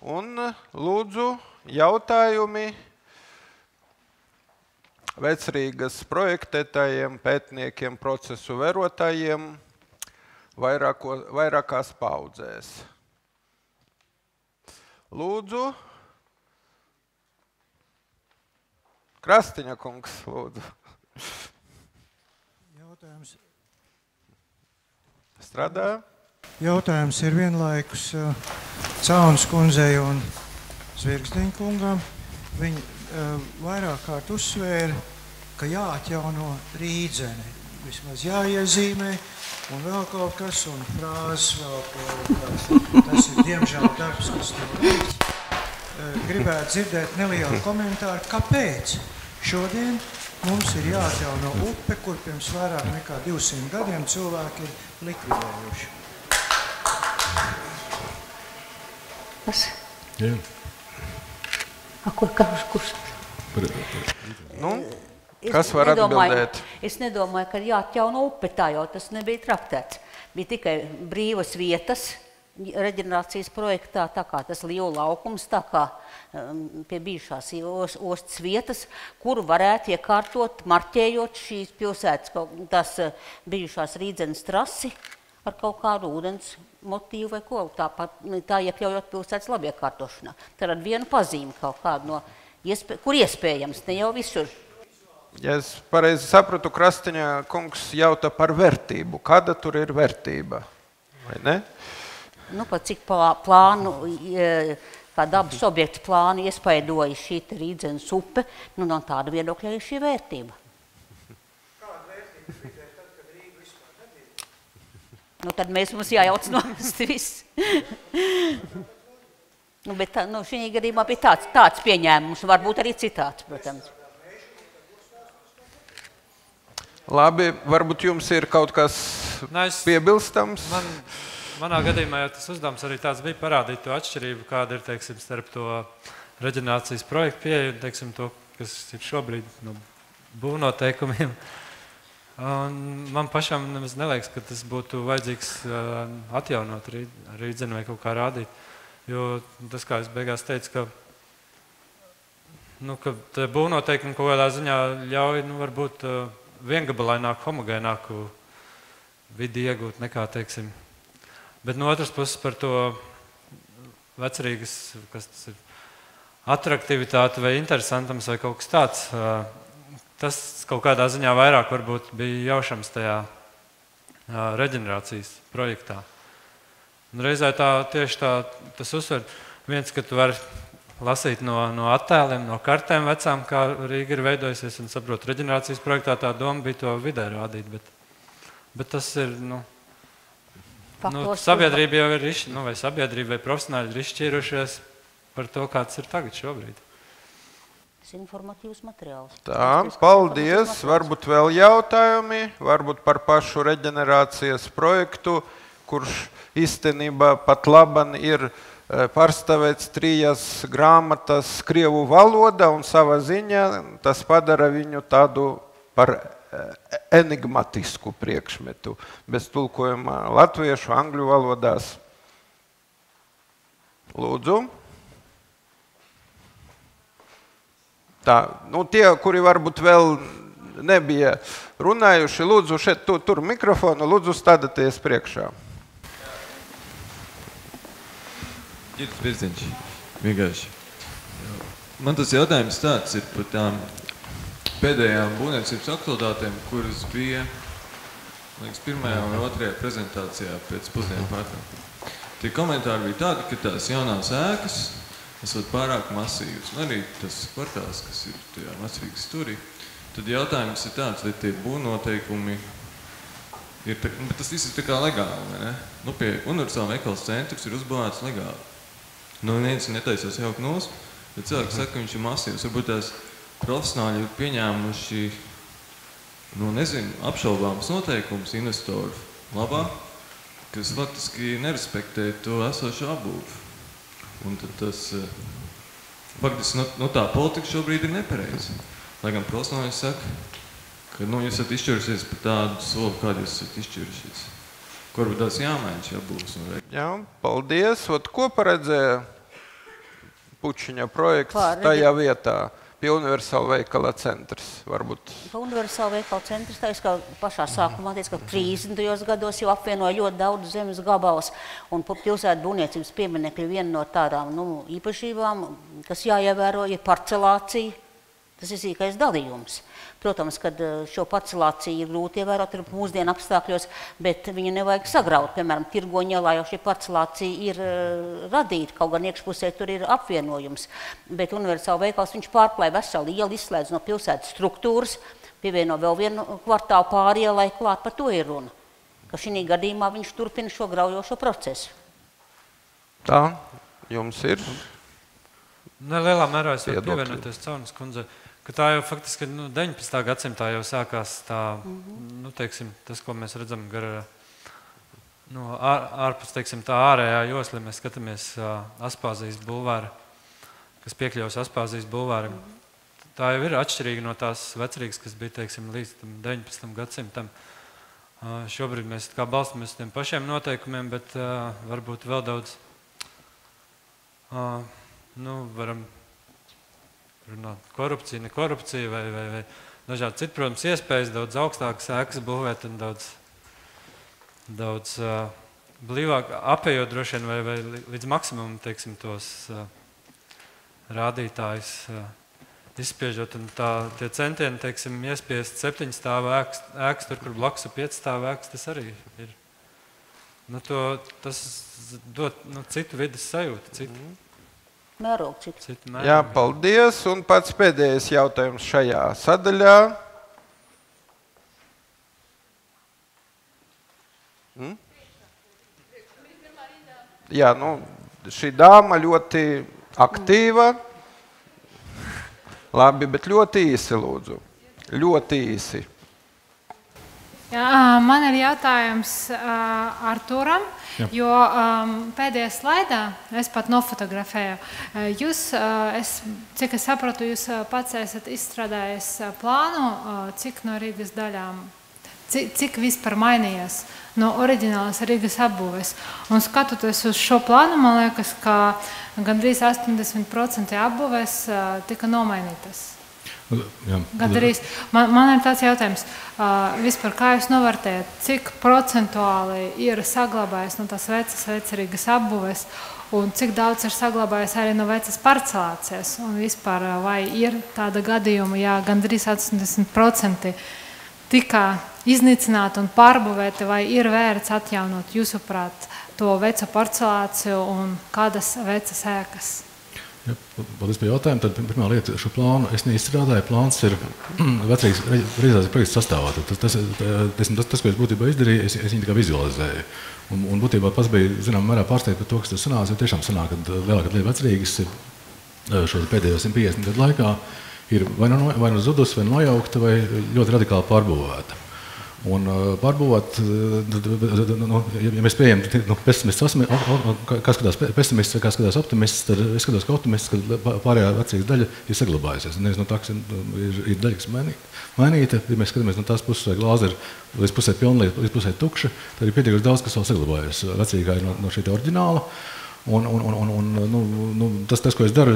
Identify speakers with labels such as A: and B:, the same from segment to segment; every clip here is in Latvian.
A: Un lūdzu jautājumi Vecrīgas projektētājiem, pētniekiem, procesu vērotājiem vairākās paudzēs. Lūdzu, Krastiņa kungs, lūdzu.
B: Jautājums.
A: Strādā?
B: Jautājums ir vienlaikus Caunas kundzei un Zvirgzdiņa kungam. Viņi vairāk kārt uzsvēra, ka jāatjauno Rīdzene. Vismaz jāiezīmē un vēl kaut kas un frāzes vēl kaut kas. Tas ir diemžēl darbs, kas nav veikts. Gribētu dzirdēt nelielu komentāru, kāpēc šodien mums ir jāatjauno upe, kur pirms vairāk nekā 200 gadiem cilvēki ir likvidējuši.
C: Kas?
D: Jā.
C: Kurš?
A: Nu, kas var atbildēt?
C: Es nedomāju, ka jāatjauno upe, tā jau tas nebija traktēts. Bija tikai brīvas vietas reģenerācijas projektā, tā kā tas lielu laukums, tā kā pie bijušās ostas vietas, kuru varētu iekārtot, marķējot šīs pilsētas, tās bijušās Rīdzenes trasi ar kaut kādu ūdens motīvu vai ko, tā iekļaujot pilsētas labiekārtošanā. Tad ar vienu pazīmi kaut kādu no, kur iespējams, ne jau visur.
A: Ja es pareizi sapratu, Krastiņa kungs jauta par vērtību. Kāda tur ir vērtība? Vai ne?
C: Nu, pa cik plānu, kā dabas objektu plānu iespaidoja šī Rīdzenes upe, nu, no tāda viedokļa ir šī vērtība.
B: Kāda vērtība vidē tad, kad Rīga vispār nebija?
C: Nu, tad mums jājauc nost viss. Nu, bet šī gadījumā bija tāds pieņēmums, varbūt arī citāds, protams.
A: Labi, varbūt jums ir kaut kas piebilstams?
D: Manā gadījumā jau tas uzdevums arī tāds bija parādīt to atšķirību, kāda ir, teiksim, starp to reģenerācijas projektu pieeju un, teiksim, to, kas ir šobrīd no būvnoteikumiem. Un man pašam nemaz neliekas, ka tas būtu vajadzīgs atjaunot Rīdzeni vai kaut kā rādīt. Jo tas, kā es beigās teicu, ka būvnoteikumi kaut kādā ziņā ļauj, varbūt viengabalaināku, homogēnāku vidi iegūt nekā, teiksim. Bet no otras puses par to Vecrīgas, kas tas ir, atraktivitāti vai interesantams vai kaut kas tāds, tas kaut kādā ziņā vairāk varbūt bija jaušams tajā reģenerācijas projektā. Un reizē tieši tas uzsver viens, ka tu vari lasīt no attēliem, no kartēm vecām, kā Rīga ir veidojusies, un saprot, reģenerācijas projektā tā doma bija to vidē rādīt, bet tas ir, sabiedrība jau ir, vai sabiedrība vai profesionāļi ir izšķīrušies par to, kāds ir tagad šobrīd.
C: Tas ir informatīvs materiāls.
A: Tā, paldies. Varbūt vēl jautājumi, varbūt par pašu reģenerācijas projektu, kurš īstenībā pat laban ir pārstāvēts 3 grāmatas krievu valoda, un savā ziņā tas padara viņu tādu par enigmatisku priekšmetu, bez tulkojuma latviešu, angļu valodās. Lūdzu. Tā, tie, kuri varbūt vēl nebija runājuši, lūdzu, šeit tur mikrofonu, lūdzu, stādieties priekšā.
E: Ģirds Birziņš, vienkārši. Man tas jautājums tāds ir par tām pēdējām būvniecības aktualitātēm, kuras bija, liekas, pirmajā un otrajā prezentācijā pēc pusdienu pārtraukuma. Tie komentāri bija tādi, ka tās jaunās ēkas esot pārāk masīvas, un arī tas kvartāls, kas ir tajā Vecrīgas stūrī. Tad jautājums ir tāds, vai tie būvnoteikumi ir, bet tas viss ir tā kā legāli, vai ne? Pie universāla veikals centrs ir uzbūvēts legāli. Neviens netaisās jaukt nos, bet cilvēki saka, ka viņš ir masīvs. Varbūt tās profesionāļi ir pieņēmuši, apšaubāmas noteikumus investoru labā, kas faktiski nerespektē to esošo apbūvi. Un tad tas, faktiski, tā politika šobrīd ir nepareiza. Lai gan profesionāļi saka, ka, jūs esat izšķirusies par tādu soli, kādu jūs esat izšķirušies. Varbūt tās jāmaina šī apbūves un veikta.
A: Jā, paldies. Ko paredzēja Pučiņa projekts tajā vietā. Pie Universāla veikala centrs, varbūt.
C: Universāla veikala centrs, tā es kā pašā sākumā teicu, ka 30. gados jau apvienoja ļoti daudz zemes gabalus, un pilsētu būvniecības pieminekļi viena no tādām īpašībām, kas jāievēro, ir parcelācija. Tas ir sīkais dalījums. Protams, kad šo parcelāciju ir grūti ievērot mūsdienu apstākļos, bet viņu nevajag sagraut. Piemēram, Tirgoņa ielā jau šī parcelācija ir radīta, kaut gan iekšpusē tur ir apvienojums. Bet Universāla veikals viņš pārklāja veselu ielu, izslēdz no pilsētas struktūras, pievieno vēl vienu kvartālu pārielai, klāt par to ir runa. Ka šī gadījumā viņš turpina šo graujošo procesu.
A: Tā, jums ir?
D: Lielā mērā es varu pievienoties Caunas kundzei. Ka tā jau faktiski 19. gadsimtā jau sākās tā, teiksim, tas, ko mēs redzam ārpus, teiksim, tā ārējā josla, mēs skatāmies Aspāzijas bulvāra, kas piekļaus Aspāzijas bulvāram. Tā jau ir atšķirīga no tās Vecrīgas, kas bija, teiksim, līdz 19. gadsimtam. Šobrīd mēs kā balstamies tiem pašiem noteikumiem, bet varbūt vēl daudz, varam runāt korupcija, ne korupcija vai dažādi citi, protams, iespējas daudz augstākas ēkas būvēt un daudz blīvāk apējot droši vien vai līdz maksimumam, teiksim, tos rādītājus izspiežot. Un tie centieni, teiksim, iespiest 7 stāvu ēkas, tur, kur blakus ir 5 stāvu ēkas, tas arī ir. Tas dod citu vidas sajūtu, citu.
C: Mērogu.
A: Jā, paldies. Un pats pēdējais jautājums šajā sadaļā. Jā, šī dāma ļoti aktīva. Labi, bet ļoti īsi, lūdzu. Ļoti īsi.
F: Jā, man ir jautājums Artūram, jo pēdējā slaidā es pat nofotografēju. Jūs, cik es sapratu, jūs pats esat izstrādājis plānu, cik no Rīgas daļām, cik vispār mainījies no oriģinālas Rīgas apbūves. Un skatoties uz šo plānu, man liekas, ka gandrīz 80% apbūves tika nomainītas. Gandrīz. Man ir tāds jautājums, vispār kā jūs novērtējat, cik procentuāli ir saglabājis no tās vecas Vecrīgas apbūves un cik daudz ir saglabājis arī no vecas parcelācijas? Un vispār vai ir tāda gadījuma, ja gandrīz 80% tika iznīcināti un pārbūvēti, vai ir vērts atjaunot, jūsuprāt, to veco parcelāciju un kādas vecas ēkas?
G: Ja, paldies par jautājumu. Tad pirmā lieta, šo plānu es neizstrādāju. Plāns ir Vecrīgas realizācijas projekts sastāvā. Tas, ko es būtībā izdarīju, es viņu tikai vizualizēju. Un būtībā pats bija, zinām, mērā pārsteigts par to, kas tur sanāca. Jo tiešām sanāk, ka lielākā daļa Vecrīgas šo pēdējo 150 gadu laikā ir vai nu zudus, vai nojaukta, vai ļoti radikāli pārbūvēta. Un pārbūvāt, ja mēs pieejam pesimists, kā skatās pesimists vai kā skatās optimists, tad es skatos, ka optimists, ka pārējā Vecrīgas daļa ir saglabājusies. Nevis no tā, kas ir daļa, kas mainīta. Ja mēs skatāmies no tās puses, vai glāze ir līdz pusē pilna, līdz pusē tukša, tad ir pietiekams daudz, kas vēl saglabājas. Vecrīgā ir no šī oriģināla. Tas, ko es daru,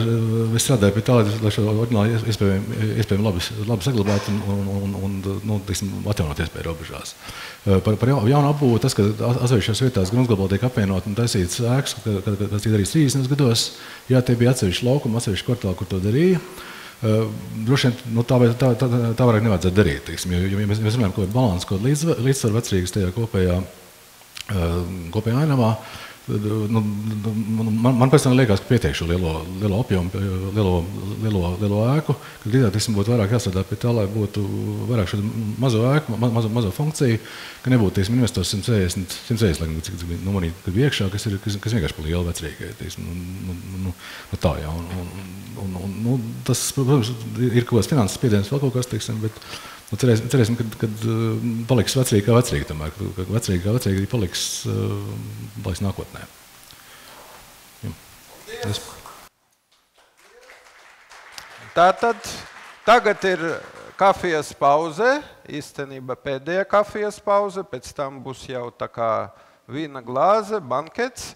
G: es strādāju pie tā, lai šo oriģinālu iespējami labi saglabātu un atjaunot iespēju robežās. Par jaunu apbūvi, tas, ka atsevišķās vietās gruntsgabalā tiek apvienot un taisīts ēkas, kas tika darīts 30 gados, jā, tie bija atsevišķi laukumi, atsevišķi kvartāli, kur to darīja. Droši vien tā vairāk nevajadzētu darīt, jo mēs runājam, ko ir balans, ko līdzsvar Vecrīgas tajā kopējā ainavā. Man personīgi liekas, ka pietiek šo lielo apjomu, lielo ēku, ka drīzāk būtu vairāk jāstrādā pie tā, lai būtu vairāk šo mazo ēku, mazo funkciju, ka nebūtu investors 140 laikam, cik manī, kad bija iekšā, kas vienkārši pa lielu Vecrīgai. Tā, jā. Tas, protams, ir kaut kāds finanses spiediens vēl kaut kas, bet cerēsim, kad paliks Vecrīga kā Vecrīga, tomēr, ka Vecrīga kā Vecrīga arī paliks nākotnē.
A: Tātad tagad ir kafijas pauze, īstenībā pēdējā kafijas pauze, pēc tam būs jau tā kā vīna glāze, bankets.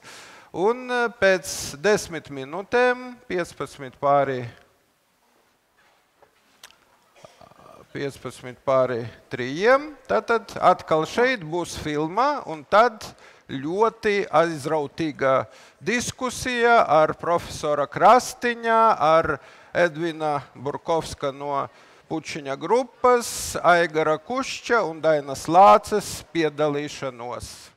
A: Un pēc 10 minūtēm, 15 pāri 3, tad atkal šeit būs filma, un tad ļoti aizrautīga diskusija ar profesora Krastiņa, ar Edvina Burkovska no Pučiņa grupas, Aigara Kušča un Dainas Lāces piedalīšanos.